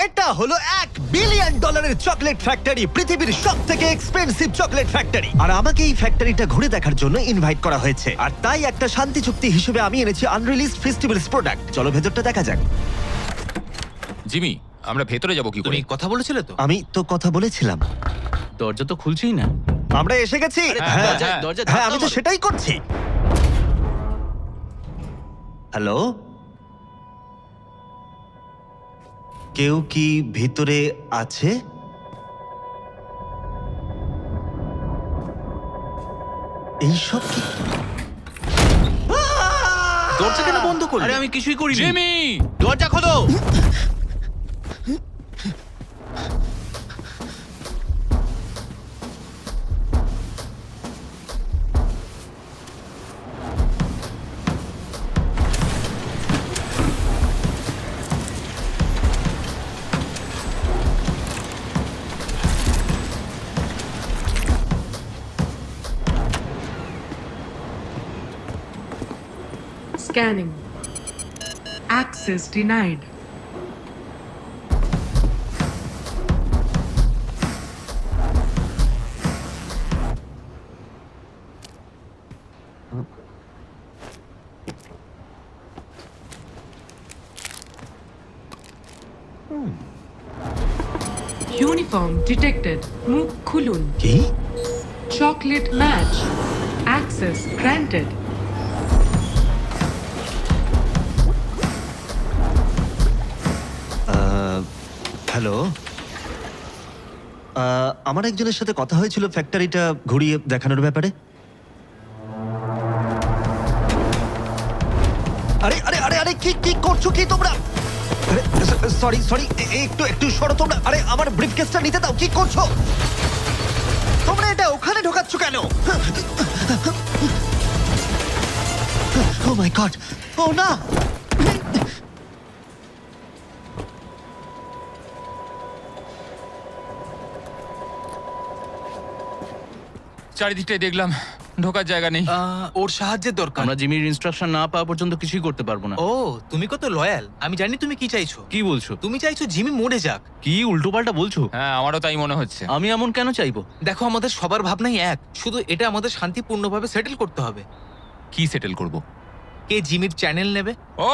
এটা হলো $1 billion chocolate factory, পৃথিবীর সব থেকে এক্সপেন্সিভ চকলেট ফ্যাক্টরি। আর আমাকে এই ফ্যাক্টরিটা ঘুরে দেখার জন্য ইনভাইট করা হয়েছে, আর তাই একটা শান্তি চুক্তি হিসেবে আমি এনেছি আনরিলিজড ফেস্টিভ্যালস প্রোডাক্ট। চলো ভেতরটা দেখা যাক। জিমি, আমরা ভেতরে যাব কি করে? তুমি কথা বলেছিলে তো? আমি তো কথা বলেছিলাম। দরজা তো খুলছেই না। আমরা এসে গেছি। আরে, হ্যাঁ, দরজা- দরজা হ্যাঁ, ধাক্কা আমি তো মারো। সেটাই করছি। হ্যালো, কেউ কি ভিতরে আছে? এইসব কি? দরজা কেন বন্ধ করলে? আরে আমি কিছুই করিনি। জিমি! দরজা খোলো। Scanning. Access denied. Uniform detected. মুখ খুলুন. কি? Chocolate match. Access granted. Hello, আমার একজনের সাথে কথা হয়েছিল ফ্যাক্টরিটা ঘুরিয়ে দেখানোর ব্যাপারে। আরে আরে আরে আরে কি কি করছো কি তোমরা? সরি সরি, একটু একটু সরো তোমরা। আরে আমার ব্রিফকেসটা নিতে দাও। কি করছো তোমরা? এটা ওখানে ঢোকাচ্ছ কেন? ও মাই গড! ও না! চারিদিকটাই দেখলাম, ঢোকার জায়গা নেই। ওর সাহায্যের দরকার। আমরা জিমির ইনস্ট্রাকশন না পাওয়া পর্যন্ত কিছুই করতে পারবো না। ও, তুমি কত লয়াল। আমি জানি তুমি কি চাইছো। কি বলছো? তুমি চাইছো জিমি মরে যাক। কি উল্টোপাল্টা বলছো? হ্যাঁ, আমারও তাই মনে হচ্ছে। আমি এমন কেন চাইবো? দেখো, আমাদের সবার ভাবনাই এক, শুধু এটা আমাদের শান্তিপূর্ণভাবে সেটেল করতে হবে। কি সেটেল করব? কে জিমির চ্যানেল নেবে? ও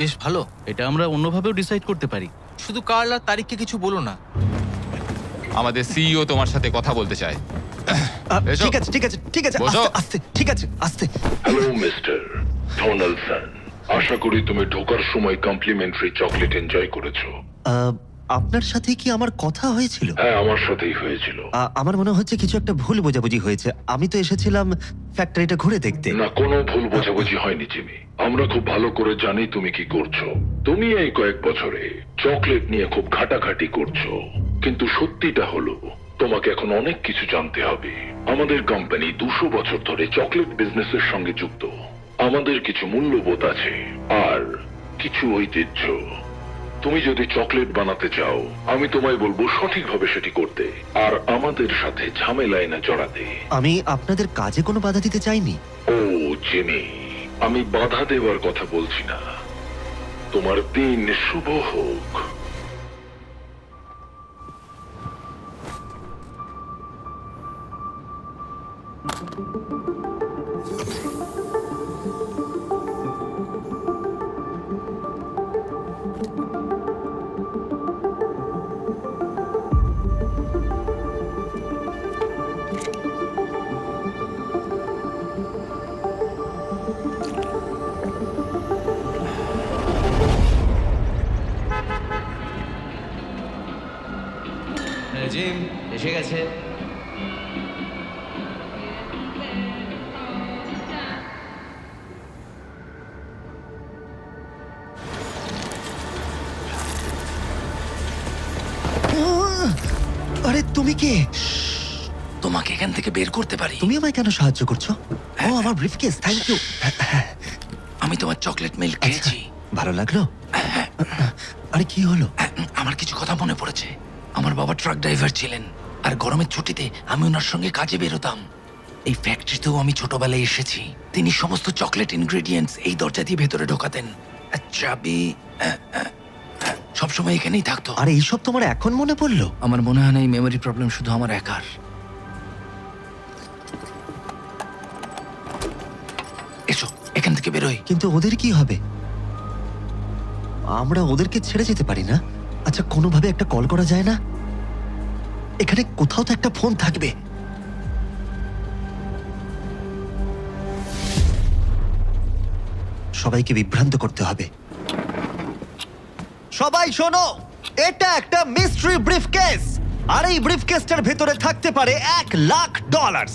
বেশ ভালো। এটা আমরা অন্যভাবেও ডিসাইড করতে পারি। শুধু কার্ল আর তারিখকে কিছু বলো না। আমাদের সিইও তোমার সাথে কথা বলতে চায়। এসো। ঠিক আছে ঠিক আছে ঠিক আছে, বসো। আস্তে আস্তে, ঠিক আছে আস্তে। হ্যালো মিস্টার ডোনাল্ডসন, আশা করি তুমি ঢোকার সময় কমপ্লিমেন্টারি চকলেট এনজয় করেছো। আপনার সাথে কি আমার কথা হয়েছিল? হ্যাঁ, আমার সাথেই হয়েছিল। আমার মনে হচ্ছে কিছু একটা ভুল বোঝাবুঝি হয়েছে। আমি তো এসেছিলাম ফ্যাক্টরিটা ঘুরে দেখতে। না, কোনো ভুল বোঝাবুঝি হয়নি জিমি। আমরা খুব ভালো করে জানি তুমি কি করছো। তুমি এই কয়েক বছরে চকলেট নিয়ে খুব ঘাটাঘাটি করছো, কিন্তু সত্যিটা হলো তোমাকে এখন অনেক কিছু জানতে হবে। আমাদের কোম্পানি 200 বছর ধরে চকলেট বিজনেসের সঙ্গে যুক্ত। আমাদের কিছু মূল্যবোধ আছে আর কিছু ঐতিহ্য। তুমি যদি চকলেট বানাতে চাও, আমি তোমায় বলবো সঠিকভাবে সেটি করতে, আর আমাদের সাথে ঝামেলায় না জড়াতে। আমি আপনাদের কাজে কোনো বাধা দিতে চাইনি। ও জিমি, আমি বাধা দেওয়ার কথা বলছি না। তোমার দিন শুভ হোক। জিম এসে গেছে। আরে তুমি কে? তোমাকে এখান থেকে বের করতে পারি। তুমি আমায় কেন সাহায্য করছো? ও আমার ব্রিফকেস, থ্যাংক ইউ। আমি তোমার চকলেট মিল্ক খেয়েছি। ভালো লাগলো? আরে কি হলো? আমার কিছু কথা মনে পড়েছে। আমার বাবা ট্রাক ড্রাইভার ছিলেন, আর গরমের ছুটিতে আমি ওনার সঙ্গে কাজে বেরোতাম। এই ফ্যাক্টরিতেও আমি ছোটবেলায় এসেছি। তিনি সমস্ত চকলেট ইনগ্রেডিয়েন্টস এই দরজা দিয়ে ভেতরে ঢোকাতেন। চাবি সবসময় এখানেই থাকতো। আর এইসব তোমার এখন মনে পড়লো? আমার মনে হয় না এই মেমোরি প্রবলেম শুধু আমার একার। এসো এখান থেকে বেরোই। কিন্তু ওদের কি হবে? আমরা ওদেরকে ছেড়ে যেতে পারি না? আচ্ছা, কোনোভাবে একটা কল করা যায় না? এখানে কোথাও তো একটা ফোন থাকবে। সবাইকে বিভ্রান্ত করতে হবে। সবাই শোনো, এটা একটা মিস্ট্রি ব্রিফকেস, আর এই ব্রিফকেসটার ভেতরে থাকতে পারে $1,00,000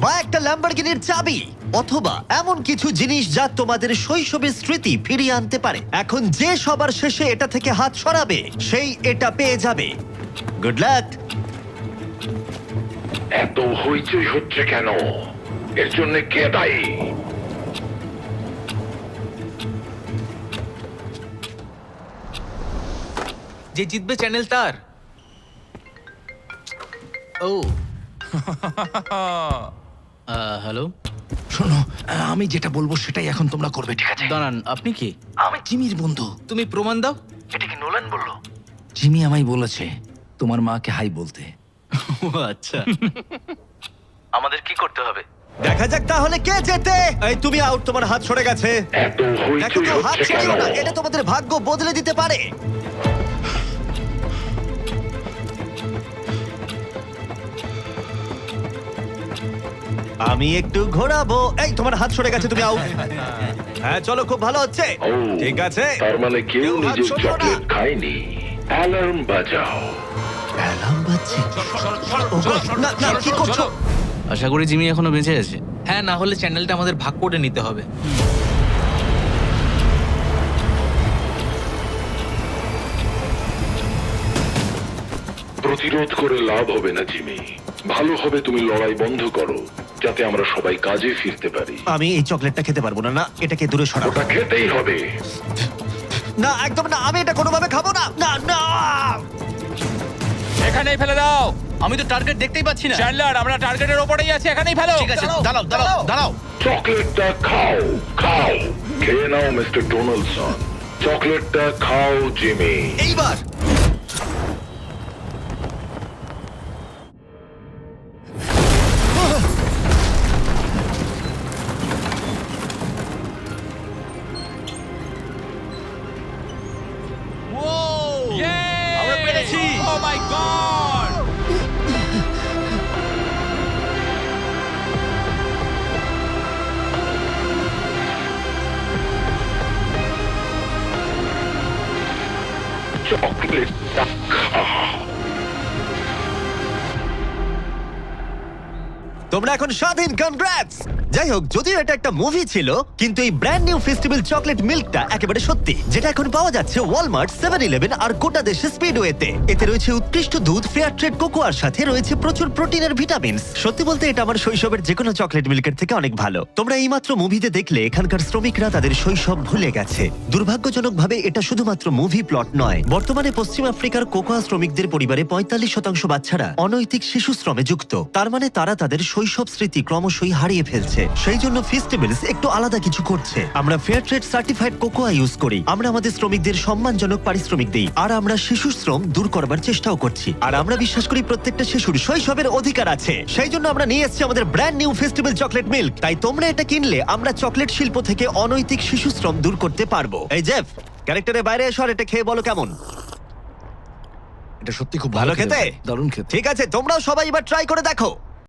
বা একটা ল্যাম্বরগিনির চাবি, অথবা এমন কিছু জিনিস যা তোমাদের শৈশবের স্মৃতি ফিরিয়ে আনতে পারে। এখন যে সবার শেষে এটা থেকে হাত সরাবে সেই এটা পেয়ে যাবে। Good luck. এত হইচই হচ্ছে কেন? এর জন্য কে দায়ী? যে জিতবে চ্যানেল তার। ও হ্যালো, শোনো, আমি যেটা বলবো সেটাই এখন তোমরা করবে, ঠিক আছে? দাঁড়ান, আপনি কি? আমি জিমির বন্ধু। তুমি প্রমাণ দাও। এটা কি নোলান বললো? জিমি আমায় বলেছে তোমার মাকে হাই বলতে। ও আচ্ছা। আমাদের কি করতে হবে? দেখা যাক তাহলে কে জেতে। এই তুমি আউট, তোমার হাত সরে গেছে। এত দেখো হইচই তো, হাত হচ্ছে কেন? সরিও না, এটা তোমাদের ভাগ্য বদলে দিতে পারে। আমি একটু ঘোরাবো। এই তোমার হাত সরে গেছে, তুমি আউট। হ্যাঁ চলো, খুব ভালো হচ্ছে। ও, ঠিক আছে, তার মানে কেউ কেউ হাত নিজের সরিও না। চকলেট খায়নি। অ্যালার্ম বাজাও। অ্যালার্ম বাজছে। ও God, না না, কি করছো? আশা করি জিমি এখনো বেঁচে আছে। হ্যাঁ, না হলে চ্যানেলটা আমাদের ভাগ করে নিতে হবে। প্রতিরোধ করে লাভ হবে না জিমি। ভালো হবে তুমি লড়াই বন্ধ করো, যাতে আমরা সবাই কাজে ফিরতে পারি। আমি এই চকলেটটা খেতে পারবো না। না, এটাকে দূরে সরাও। ওটা খেতেই হবে। না, একদম না, আমি এটা কোনোভাবে খাবো না। না না, এখানেই ফেলে দাও। আমি তো টার্গেট দেখতেই পাচ্ছি না। চ্যান্ডলার, আমরা টার্গেটের ওপরেই আছি, এখানেই ফেলো। ঠিক আছে, দাঁড়াও দাঁড়াও দাঁড়াও। চকলেটটা খাও, খাও। খেয়ে নাও মিস্টার ডোনাল্ডসন। চকলেটটা খাও জিমি। এইবার আমরা পেরেছি। ও মাই গড! চকলেটটা খাও। তোমরা এখন স্বাধীন। কনগ্রাটস। যাই হোক, যদিও এটা একটা মুভি ছিল, কিন্তু এই ব্র্যান্ড নিউ ফেস্টিভ্যাল চকলেট মিল্কটা একেবারে সত্যি, যেটা এখন পাওয়া যাচ্ছে ওয়ালমার্ট, 7-Eleven আর গোটা দেশে স্পিডওয়েতে। এতে রয়েছে উৎকৃষ্ট দুধ, ফেয়ার ট্রেড কোকোয়ার সাথে রয়েছে প্রচুর প্রোটিন আর ভিটামিনস। সত্যি বলতে এটা আমার শৈশবের যে কোনো চকলেট মিল্কের থেকে অনেক ভালো। তোমরা এইমাত্র মুভিতে দেখলে এখানকার শ্রমিকরা তাদের শৈশব ভুলে গেছে। দুর্ভাগ্যজনকভাবে এটা শুধুমাত্র মুভি প্লট নয়। বর্তমানে পশ্চিম আফ্রিকার কোকোয়া শ্রমিকদের পরিবারে 45% বাচ্চারা অনৈতিক শিশু শ্রমে যুক্ত। তার মানে তারা তাদের শৈশব স্মৃতি ক্রমশই হারিয়ে ফেলছে। সেই জন্য ফেস্টিভ্যালস একটু আলাদা কিছু করছে। আমরা fair trade certified cocoa use করি, আমরা আমাদের শ্রমিকদের সম্মানজনক পারিশ্রমিক দিই, আর আমরা শিশু শ্রম দূর করবার চেষ্টাও করছি। আর আমরা বিশ্বাস করি প্রত্যেকটা শিশুর শৈশবের অধিকার আছে। সেই জন্য আমরা নিয়ে এসেছি আমাদের brand new festival chocolate milk. তাই তোমরা এটা কিনলে আমরা চকলেট শিল্প থেকে অনৈতিক শিশু শ্রম দূর করতে পারবো। এই জেফ, ক্যারেক্টারের বাইরে এসো আর এটা খেয়ে বলো কেমন। এটা সত্যি খুব ভালো খেতে? দারুণ খেতে। ঠিক আছে, তোমরাও সবাই এবার ট্রাই করে দেখো।